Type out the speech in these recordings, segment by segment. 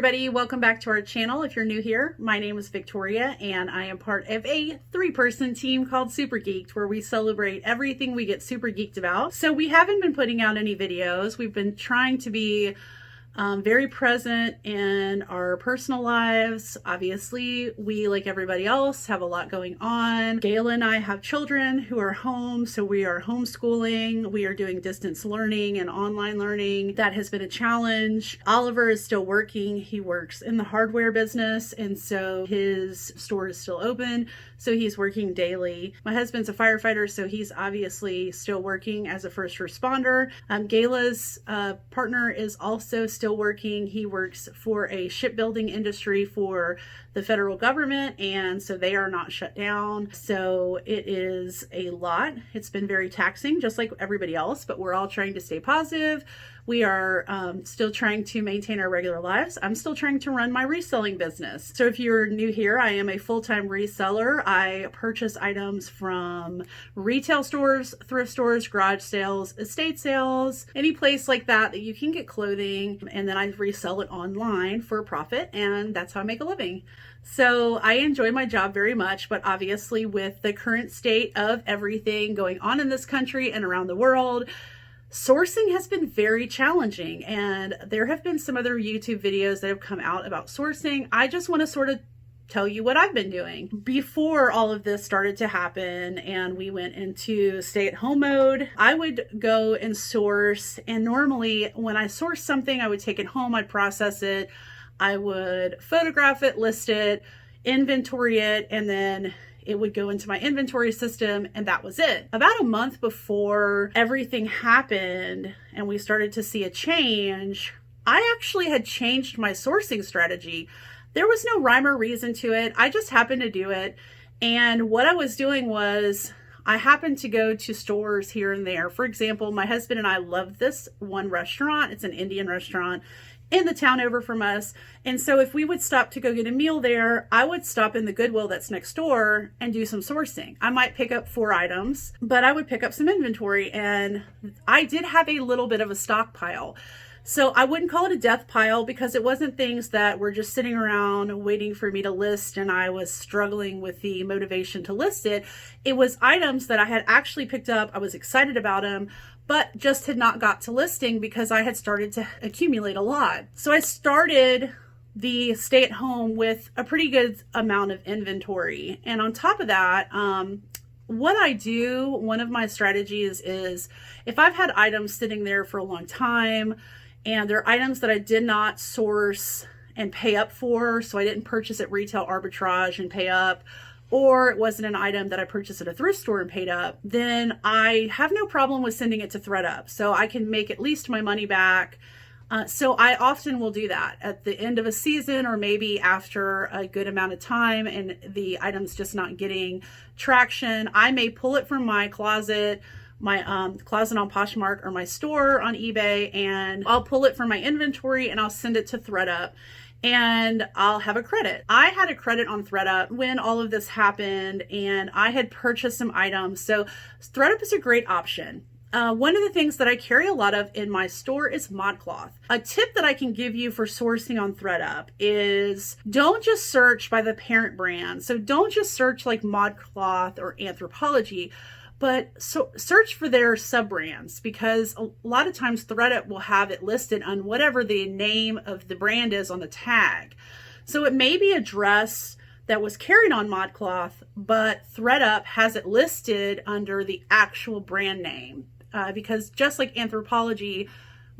everybody, welcome back to our channel. If you're new here, my name is Victoria and I am part of a 3-person team called Super Geeked, where we celebrate everything we get super geeked about. So we haven't been putting out any videos. We've been trying to be very present in our personal lives. Obviously, we, like everybody else, have a lot going on. Gaela and I have children who are home, so we are homeschooling. We are doing distance learning and online learning. That has been a challenge. Oliver is still working. He works in the hardware business, and so his store is still open, so he's working daily. My husband's a firefighter, so he's obviously still working as a first responder. Gaela's partner is also still working. He works for a shipbuilding industry for the federal government, and so they are not shut down. So it is a lot. It's been very taxing, just like everybody else, but we're all trying to stay positive. We are still trying to maintain our regular lives. I'm still trying to run my reselling business. So if you're new here, I am a full-time reseller. I purchase items from retail stores, thrift stores, garage sales, estate sales, any place like that you can get clothing, and then I resell it online for a profit, and that's how I make a living. So I enjoy my job very much, but obviously with the current state of everything going on in this country and around the world, sourcing has been very challenging, and there have been some other YouTube videos that have come out about sourcing. I just want to sort of tell you what I've been doing. Before all of this started to happen and we went into stay-at-home mode, I would go and source, and normally when I source something, I would take it home, I'd process it, I would photograph it, list it, inventory it, and then it would go into my inventory system, and that was it. About a month before everything happened and we started to see a change, I actually had changed my sourcing strategy. There was no rhyme or reason to it. I just happened to do it. And what I was doing was I happened to go to stores here and there. For example, my husband and I love this one restaurant. It's an Indian restaurant in the town over from us. And so if we would stop to go get a meal there, I would stop in the Goodwill that's next door and do some sourcing. I might pick up 4 items, but I would pick up some inventory, and I did have a little bit of a stockpile. So I wouldn't call it a death pile because it wasn't things that were just sitting around waiting for me to list and I was struggling with the motivation to list it. It was items that I had actually picked up. I was excited about them, but just had not got to listing because I had started to accumulate a lot. So I started the stay at home with a pretty good amount of inventory. And on top of that, what I do, one of my strategies is if I've had items sitting there for a long time and they're items that I did not source and pay up for, so I didn't purchase at retail arbitrage and pay up, or it wasn't an item that I purchased at a thrift store and paid up, then I have no problem with sending it to ThredUp. So I can make at least my money back. So I often will do that at the end of a season, or maybe after a good amount of time and the item's just not getting traction. I may pull it from my closet, my closet on Poshmark, or my store on eBay, and I'll pull it from my inventory and I'll send it to ThredUp, and I'll have a credit. I had a credit on ThredUp when all of this happened, and I had purchased some items. So ThredUp is a great option. One of the things that I carry a lot of in my store is ModCloth. A tip that I can give you for sourcing on ThredUp is don't just search by the parent brand. So don't just search like ModCloth or Anthropologie, but search for their sub-brands, because a lot of times ThredUp will have it listed on whatever the name of the brand is on the tag. So it may be a dress that was carried on ModCloth, but ThredUp has it listed under the actual brand name. Because just like Anthropologie,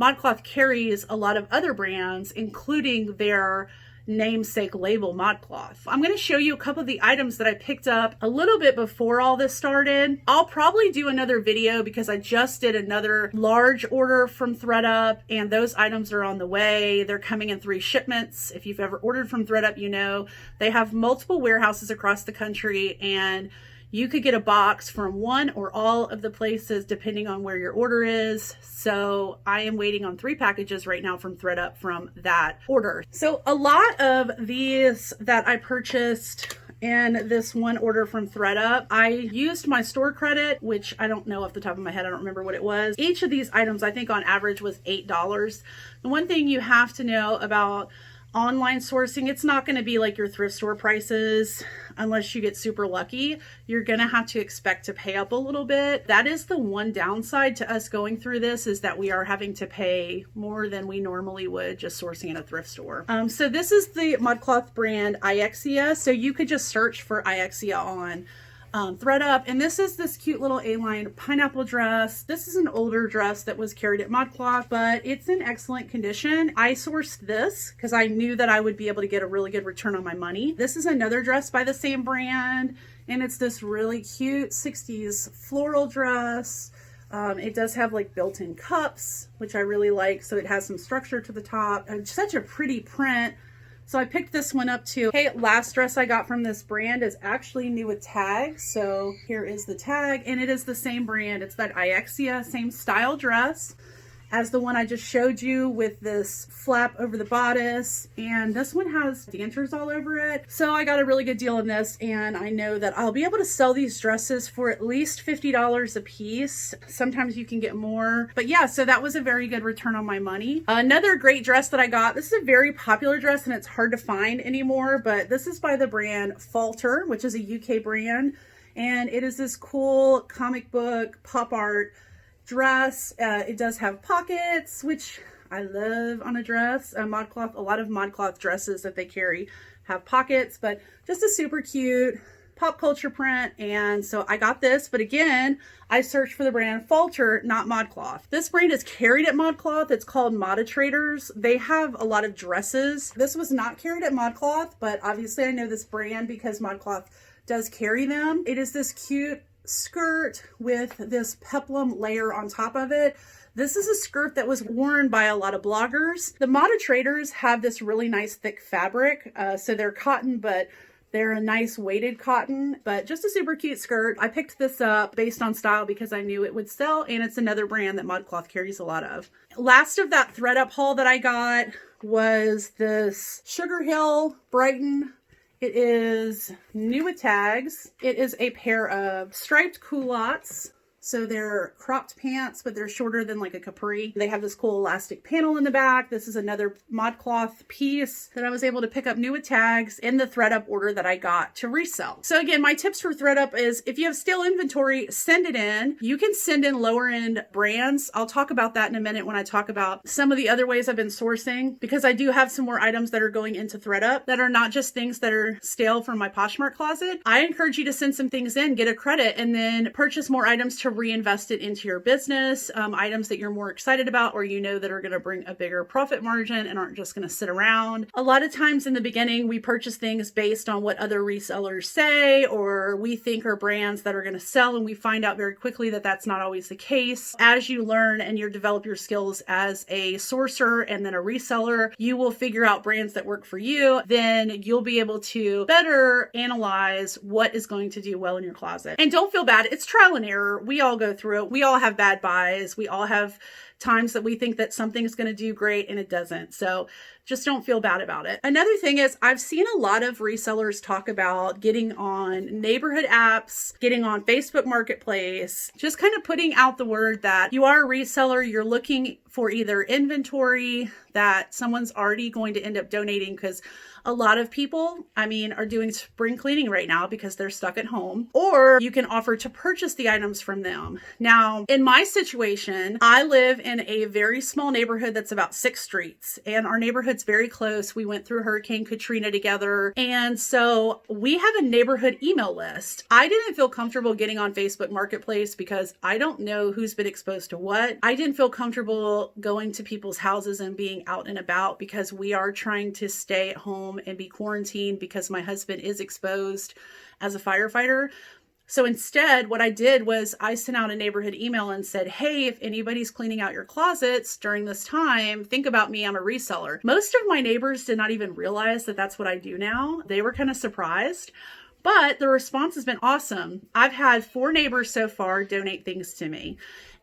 ModCloth carries a lot of other brands, including their namesake label ModCloth. I'm going to show you a couple of the items that I picked up a little bit before all this started. I'll probably do another video because I just did another large order from ThredUp, and those items are on the way. They're coming in 3 shipments. If you've ever ordered from ThredUp, you know they have multiple warehouses across the country, and you could get a box from one or all of the places depending on where your order is. So I am waiting on 3 packages right now from ThredUp from that order. So a lot of these that I purchased in this one order from ThredUp, I used my store credit, which I don't know off the top of my head. I don't remember what it was. Each of these items, I think on average was $8. The one thing you have to know about online sourcing, it's not going to be like your thrift store prices unless you get super lucky. You're going to have to expect to pay up a little bit. That is the one downside to us going through this, is that we are having to pay more than we normally would just sourcing in a thrift store. So this is the ModCloth brand Iexia. So you could just search for Iexia on ThredUp, and this is this cute little A-line pineapple dress. This is an older dress that was carried at ModCloth, but it's in excellent condition. I sourced this because I knew that I would be able to get a really good return on my money. This is another dress by the same brand, and it's this really cute 60s floral dress. It does have like built-in cups, which I really like, so it has some structure to the top, and such a pretty print. So I picked this one up too. Hey, last dress I got from this brand is actually new with tags. So here is the tag, and it is the same brand. It's that Iexia, same style dress as the one I just showed you, with this flap over the bodice. And this one has dentures all over it. So I got a really good deal on this, and I know that I'll be able to sell these dresses for at least $50 a piece. Sometimes you can get more. But yeah, so that was a very good return on my money. Another great dress that I got, this is a very popular dress and it's hard to find anymore, but this is by the brand Falter, which is a UK brand. And it is this cool comic book pop art dress. It does have pockets, which I love on a dress. ModCloth, a lot of ModCloth dresses that they carry have pockets, but just a super cute pop culture print. And so I got this, but again, I searched for the brand Falter, not ModCloth. This brand is carried at ModCloth. It's called Moditraders. They have a lot of dresses. This was not carried at ModCloth, but obviously I know this brand because ModCloth does carry them. It is this cute skirt with this peplum layer on top of it. This is a skirt that was worn by a lot of bloggers. The Moditraders have this really nice thick fabric. So they're cotton, but they're a nice weighted cotton, but just a super cute skirt. I picked this up based on style because I knew it would sell, and it's another brand that ModCloth carries a lot of. Last of that ThredUp haul that I got was this Sugar Hill Brighton. It is new with tags. It is a pair of striped culottes. So they're cropped pants, but they're shorter than like a capri. They have this cool elastic panel in the back. This is another ModCloth piece that I was able to pick up new with tags in the ThredUp order that I got to resell. So again, my tips for ThredUp is if you have stale inventory, send it in. You can send in lower end brands. I'll talk about that in a minute when I talk about some of the other ways I've been sourcing, because I do have some more items that are going into ThredUp that are not just things that are stale from my Poshmark closet. I encourage you to send some things in, get a credit, and then purchase more items to reinvest it into your business, items that you're more excited about or you know that are going to bring a bigger profit margin and aren't just going to sit around. A lot of times in the beginning, we purchase things based on what other resellers say or we think are brands that are going to sell, and we find out very quickly that that's not always the case. As you learn and you develop your skills as a sourcer and then a reseller, you will figure out brands that work for you. Then you'll be able to better analyze what is going to do well in your closet. And don't feel bad. It's trial and error. We all go through it. We all have bad buys. We all have times that we think that something's going to do great and it doesn't. So just don't feel bad about it. Another thing is I've seen a lot of resellers talk about getting on neighborhood apps, getting on Facebook Marketplace, just kind of putting out the word that you are a reseller. You're looking for either inventory that someone's already going to end up donating, because a lot of people, are doing spring cleaning right now because they're stuck at home, or you can offer to purchase the items from them. Now, in my situation, I live in a very small neighborhood that's about 6 streets, and our neighborhood's very close. We went through Hurricane Katrina together, and so we have a neighborhood email list. I didn't feel comfortable getting on Facebook Marketplace because I don't know who's been exposed to what. I didn't feel comfortable going to people's houses and being out and about because we are trying to stay at home and be quarantined because my husband is exposed as a firefighter. So instead, what I did was I sent out a neighborhood email and said, hey, if anybody's cleaning out your closets during this time, think about me. I'm a reseller. Most of my neighbors did not even realize that that's what I do now. They were kind of surprised, but the response has been awesome. I've had 4 neighbors so far donate things to me.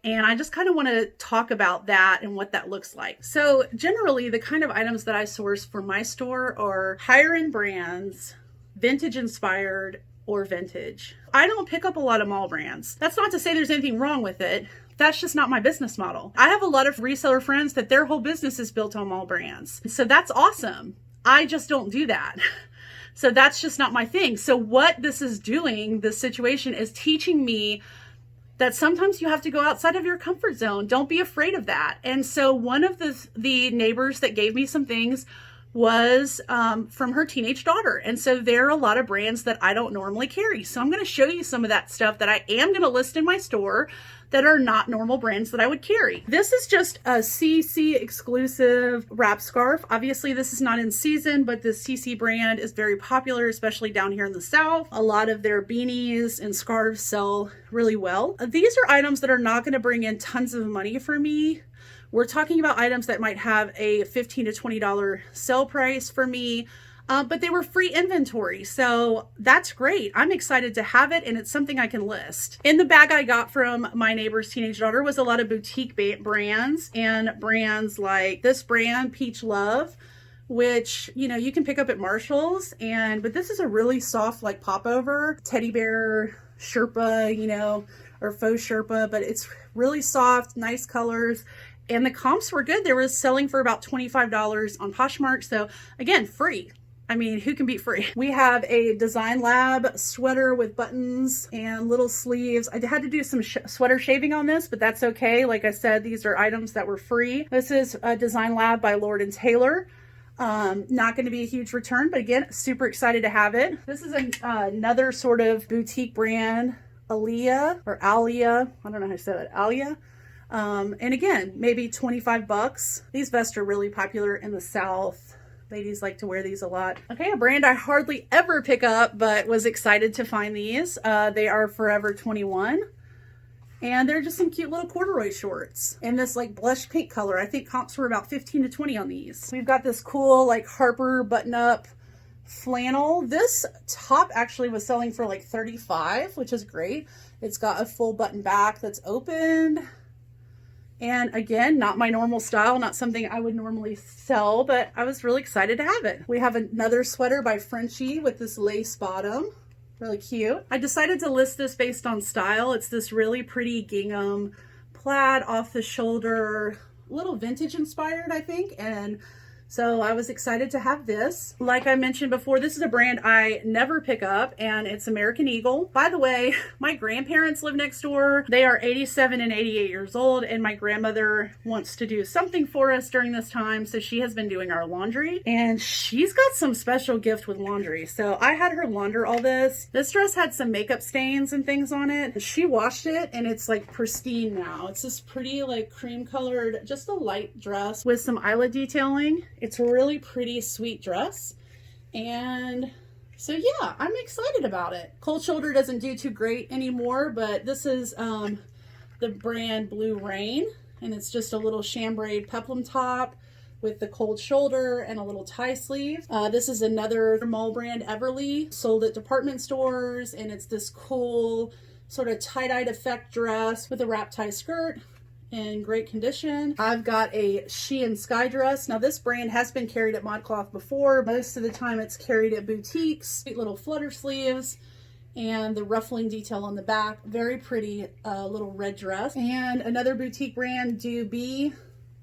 And I just kind of want to talk about that and what that looks like. So generally, the kind of items that I source for my store are higher end brands, vintage inspired, or vintage. I don't pick up a lot of mall brands. That's not to say there's anything wrong with it. That's just not my business model. I have a lot of reseller friends that their whole business is built on mall brands. So that's awesome. I just don't do that. So that's just not my thing. So what this is doing, this situation, is teaching me that sometimes you have to go outside of your comfort zone. Don't be afraid of that. And so one of the neighbors that gave me some things was from her teenage daughter. And so there are a lot of brands that I don't normally carry. So I'm going to show you some of that stuff that I am going to list in my store that are not normal brands that I would carry. This is just a CC exclusive wrap scarf. Obviously this is not in season, but this CC brand is very popular, especially down here in the South. A lot of their beanies and scarves sell really well. These are items that are not going to bring in tons of money for me. We're talking about items that might have a $15 to $20 sale price for me. But they were free inventory, so that's great. I'm excited to have it, and it's something I can list. In the bag I got from my neighbor's teenage daughter was a lot of boutique brands, and brands like this brand, Peach Love, which, you know, you can pick up at Marshall's, but this is a really soft, like, popover teddy bear Sherpa, you know, or faux Sherpa, but it's really soft, nice colors. And the comps were good. They were selling for about $25 on Poshmark, so again, free. I mean, who can beat free? We have a Design Lab sweater with buttons and little sleeves. I had to do some sweater shaving on this, but that's okay. Like I said, these are items that were free. This is a Design Lab by Lord & Taylor. Not going to be a huge return, but again, super excited to have it. This is another sort of boutique brand, Alia, or Alia. I don't know how to say it. Alia. And again, maybe 25 bucks. These vests are really popular in the South. Ladies like to wear these a lot. Okay, a brand I hardly ever pick up, but was excited to find these. They are Forever 21. And they're just some cute little corduroy shorts in this like blush pink color. I think comps were about 15 to 20 on these. We've got this cool like Harper button-up flannel. This top actually was selling for like 35, which is great. It's got a full button back that's opened. And again, not my normal style, not something I would normally sell, but I was really excited to have it. We have another sweater by Frenchie with this lace bottom. Really cute. I decided to list this based on style. It's this really pretty gingham plaid off the shoulder, a little vintage inspired, I think. And so I was excited to have this. Like I mentioned before, this is a brand I never pick up, and it's American Eagle. By the way, my grandparents live next door. They are 87 and 88 years old, and my grandmother wants to do something for us during this time, so she has been doing our laundry, and she's got some special gift with laundry. So I had her launder all this. This dress had some makeup stains and things on it. She washed it, and it's like pristine now. It's this pretty like cream colored, just a light dress with some eyelet detailing. It's a really pretty, sweet dress. And so yeah, I'm excited about it. Cold shoulder doesn't do too great anymore, but this is the brand Blue Rain, and it's just a little chambray peplum top with the cold shoulder and a little tie sleeve. This is another mall brand, Everly, sold at department stores, and it's this cool sort of tie-dyed effect dress with a wrap tie skirt. In great condition. I've got a Shein Sky dress. Now this brand has been carried at ModCloth before. Most of the time it's carried at boutiques. Sweet little flutter sleeves and the ruffling detail on the back. Very pretty little red dress. And another boutique brand, Do Be.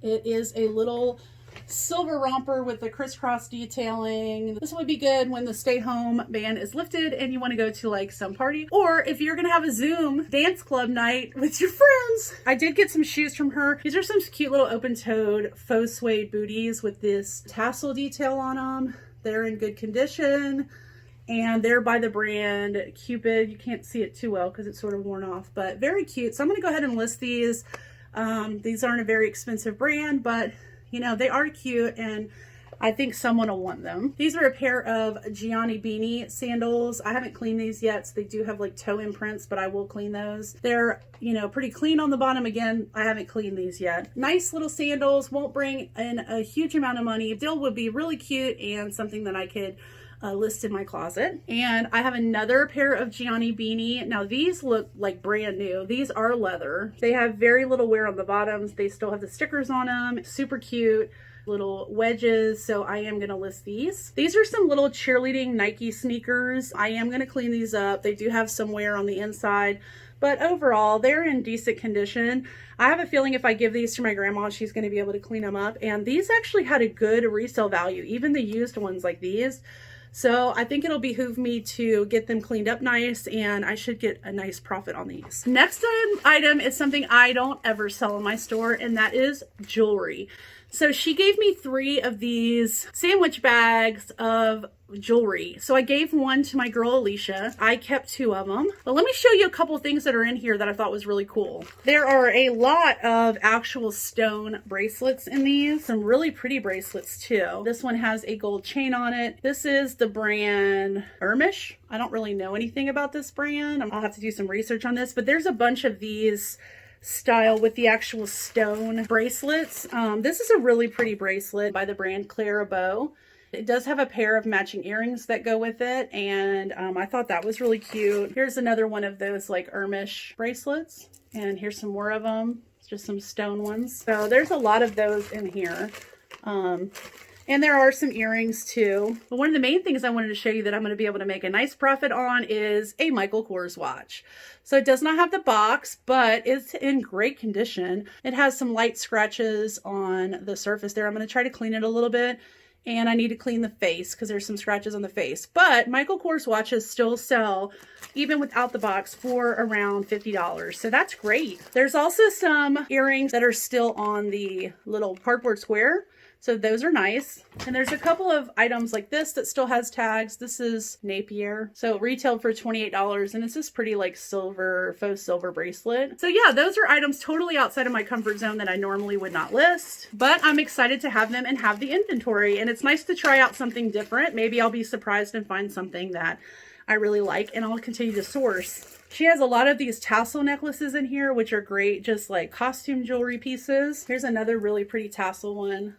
It is a little silver romper with the crisscross detailing. This would be good when the stay home ban is lifted and you want to go to like some party, or if you're gonna have a Zoom dance club night with your friends. I did get some shoes from her. These are some cute little open-toed faux suede booties with this tassel detail on them. They're in good condition, and they're by the brand Cupid. You can't see it too well because it's sort of worn off, but very cute. So I'm gonna go ahead and list these. These aren't a very expensive brand, but you know, they are cute, and I think someone will want them. These are a pair of Gianni Beanie sandals. I haven't cleaned these yet, so they do have like toe imprints, but I will clean those. They're, you know, pretty clean on the bottom. Again, I haven't cleaned these yet. Nice little sandals, won't bring in a huge amount of money. Still would be really cute and something that I could list in my closet. And I have another pair of Gianni Beanie. Now these look like brand new. These are leather. They have very little wear on the bottoms. They still have the stickers on them. Super cute. little wedges. So I am going to list these. These are some little cheerleading Nike sneakers. I am going to clean these up. They do have some wear on the inside, but overall they're in decent condition. I have a feeling if I give these to my grandma, she's going to be able to clean them up. And these actually had a good resale value, even the used ones like these. So I think it'll behoove me to get them cleaned up nice, and I should get a nice profit on these. Next item is something I don't ever sell in my store, and that is jewelry. So she gave me 3 of these sandwich bags of jewelry. So I gave one to my girl Alicia. I kept 2 of them. But let me show you a couple things that are in here that I thought was really cool. There are a lot of actual stone bracelets in these. Some really pretty bracelets too. This one has a gold chain on it. This is the brand Arbitrage. I don't really know anything about this brand. I'll have to do some research on this, but there's a bunch of these style with the actual stone bracelets. This is a really pretty bracelet by the brand Clairbeau. It does have a pair of matching earrings that go with it, and I thought that was really cute. Here's another one of those like Arbitrage bracelets, and here's some more of them. It's just some stone ones. So there's a lot of those in here. And there are some earrings too. But one of the main things I wanted to show you that I'm going to be able to make a nice profit on is a Michael Kors watch. So it does not have the box, but it's in great condition. It has some light scratches on the surface there. I'm going to try to clean it a little bit. And I need to clean the face because there's some scratches on the face. But Michael Kors watches still sell, even without the box, for around $50. So that's great. There's also some earrings that are still on the little cardboard square. So those are nice. And there's a couple of items like this that still has tags. This is Napier. So it retailed for $28, and it's this pretty like silver, faux silver bracelet. So yeah, those are items totally outside of my comfort zone that I normally would not list, but I'm excited to have them and have the inventory. And it's nice to try out something different. Maybe I'll be surprised and find something that I really like, and I'll continue to source. She has a lot of these tassel necklaces in here, which are great, just like costume jewelry pieces. Here's another really pretty tassel one.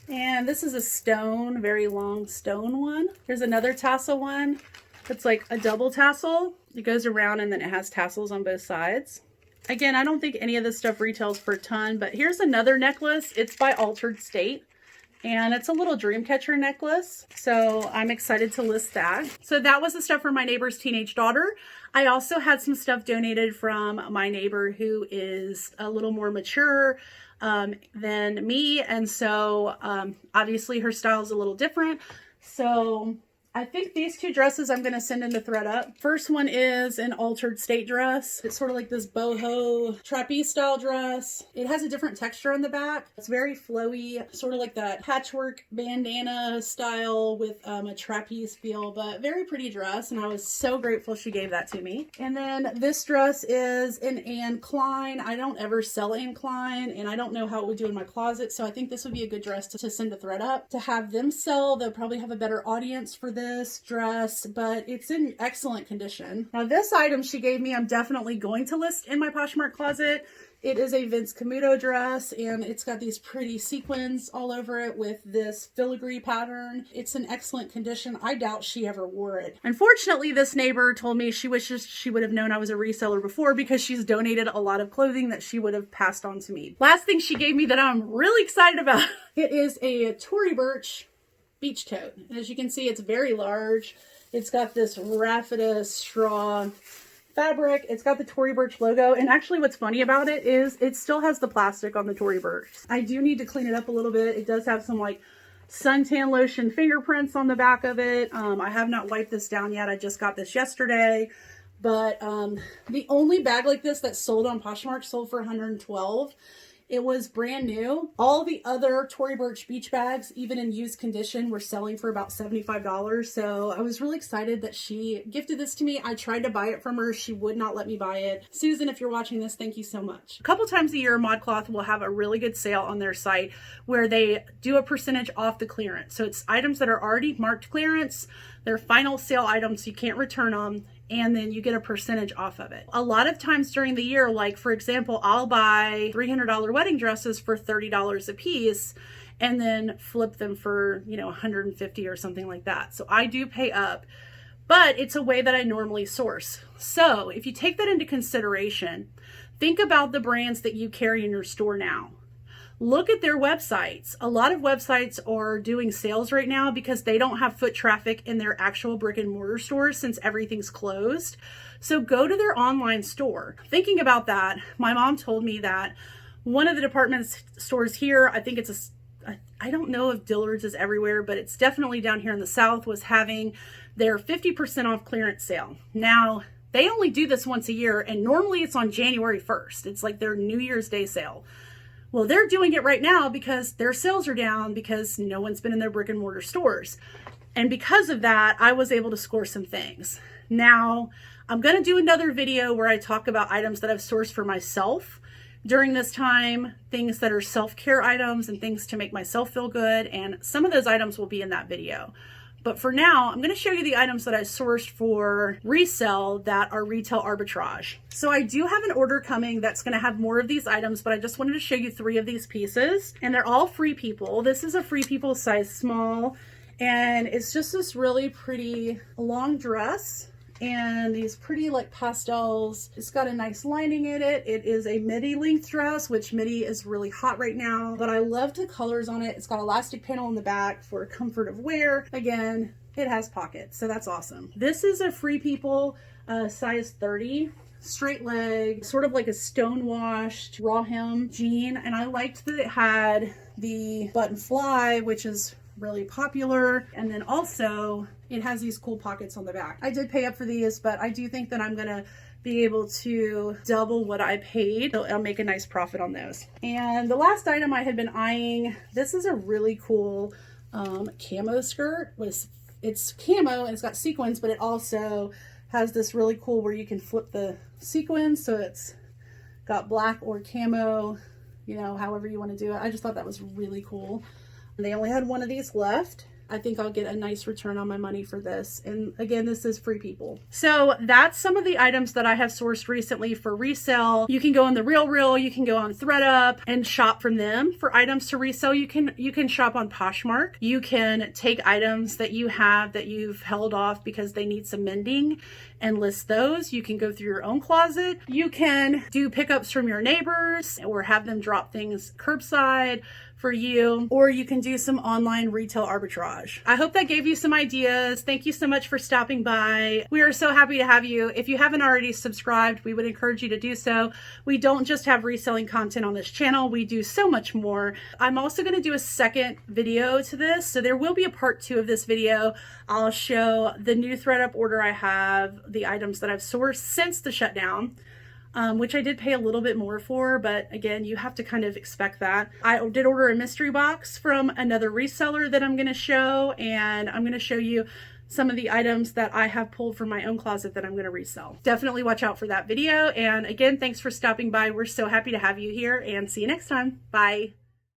And this is a stone, very long stone one. Here's another tassel one. It's like a double tassel. It goes around and then it has tassels on both sides. Again, I don't think any of this stuff retails for a ton, but here's another necklace. It's by Altered State, and it's a little dream catcher necklace. So I'm excited to list that. So that was the stuff for my neighbor's teenage daughter. I also had some stuff donated from my neighbor who is a little more mature than me, and so obviously her style is a little different. So I think these 2 dresses I'm going to send into ThredUp. First one is an Altered State dress. It's sort of like this boho trapeze style dress. It has a different texture on the back. It's very flowy, sort of like that patchwork bandana style with a trapeze feel, but very pretty dress, and I was so grateful she gave that to me. And then this dress is an Anne Klein. I don't ever sell Anne Klein, and I don't know how it would do in my closet, so I think this would be a good dress to send to ThredUp. To have them sell, they'll probably have a better audience for this dress, but it's in excellent condition. Now this item she gave me, I'm definitely going to list in my Poshmark closet. It is a Vince Camuto dress, and it's got these pretty sequins all over it with this filigree pattern. It's in excellent condition. I doubt she ever wore it. Unfortunately, this neighbor told me she wishes she would have known I was a reseller before, because she's donated a lot of clothing that she would have passed on to me. Last thing she gave me that I'm really excited about, it is a Tory Burch beach tote. As you can see, it's very large. It's got this raffia straw fabric. It's got the Tory Burch logo, and actually what's funny about it is it still has the plastic on the Tory Burch. I do need to clean it up a little bit. It does have some like suntan lotion fingerprints on the back of it. I have not wiped this down yet. I just got this yesterday, but the only bag like this that sold on Poshmark sold for $112. It was brand new. All the other Tory Burch beach bags, even in used condition, were selling for about $75. So I was really excited that she gifted this to me. I tried to buy it from her. She would not let me buy it. Susan, if you're watching this, thank you so much. A couple times a year, ModCloth will have a really good sale on their site where they do a percentage off the clearance. So it's items that are already marked clearance. They're final sale items, so you can't return them, and then you get a percentage off of it. A lot of times during the year, like for example, I'll buy $300 wedding dresses for $30 a piece and then flip them for, you know, $150 or something like that. So I do pay up, but it's a way that I normally source. So if you take that into consideration, think about the brands that you carry in your store now. look at their websites. A lot of websites are doing sales right now because they don't have foot traffic in their actual brick and mortar stores since everything's closed. So go to their online store. Thinking about that, my mom told me that one of the department stores here, I think I don't know if Dillard's is everywhere, but it's definitely down here in the South, was having their 50% off clearance sale. Now, they only do this once a year, and normally it's on January 1st. It's like their New Year's Day sale. Well, they're doing it right now because their sales are down because no one's been in their brick and mortar stores. And because of that, I was able to score some things. Now, I'm going to do another video where I talk about items that I've sourced for myself during this time, things that are self-care items and things to make myself feel good, and some of those items will be in that video. But for now, I'm going to show you the items that I sourced for resale that are retail arbitrage. So I do have an order coming that's going to have more of these items, but I just wanted to show you 3 of these pieces, and they're all Free People. This is a Free People size small, and it's just this really pretty long dress. And these pretty like pastels. It's got a nice lining in it. It is a midi length dress, which midi is really hot right now, but I love the colors on it. It's got elastic panel in the back for comfort of wear. Again, it has pockets, so that's awesome. This is a Free People size 30. Straight leg, sort of like a stone washed raw hem jean. And I liked that it had the button fly, which is really popular. And then also it has these cool pockets on the back. I did pay up for these, but I do think that I'm gonna be able to double what I paid. So I'll make a nice profit on those. And the last item I had been eyeing, this is a really cool camo skirt. It's camo and it's got sequins, but it also has this really cool where you can flip the sequins. So it's got black or camo, you know, however you want to do it. I just thought that was really cool. They only had one of these left. I think I'll get a nice return on my money for this. And again, this is Free People. So that's some of the items that I have sourced recently for resale. You can go on the RealReal, you can go on ThredUp and shop from them for items to resell. You can shop on Poshmark. You can take items that you have that you've held off because they need some mending and list those. You can go through your own closet. You can do pickups from your neighbors or have them drop things curbside for you, or you can do some online retail arbitrage. I hope that gave you some ideas. Thank you so much for stopping by. We are so happy to have you. If you haven't already subscribed, we would encourage you to do so. We don't just have reselling content on this channel, we do so much more. I'm also going to do a second video to this, so there will be a part 2 of this video. I'll show the new ThredUp order I have, the items that I've sourced since the shutdown. Which I did pay a little bit more for, but again, you have to kind of expect that. I did order a mystery box from another reseller that I'm going to show, and I'm going to show you some of the items that I have pulled from my own closet that I'm going to resell. Definitely watch out for that video. And again, thanks for stopping by. We're so happy to have you here, and see you next time. Bye.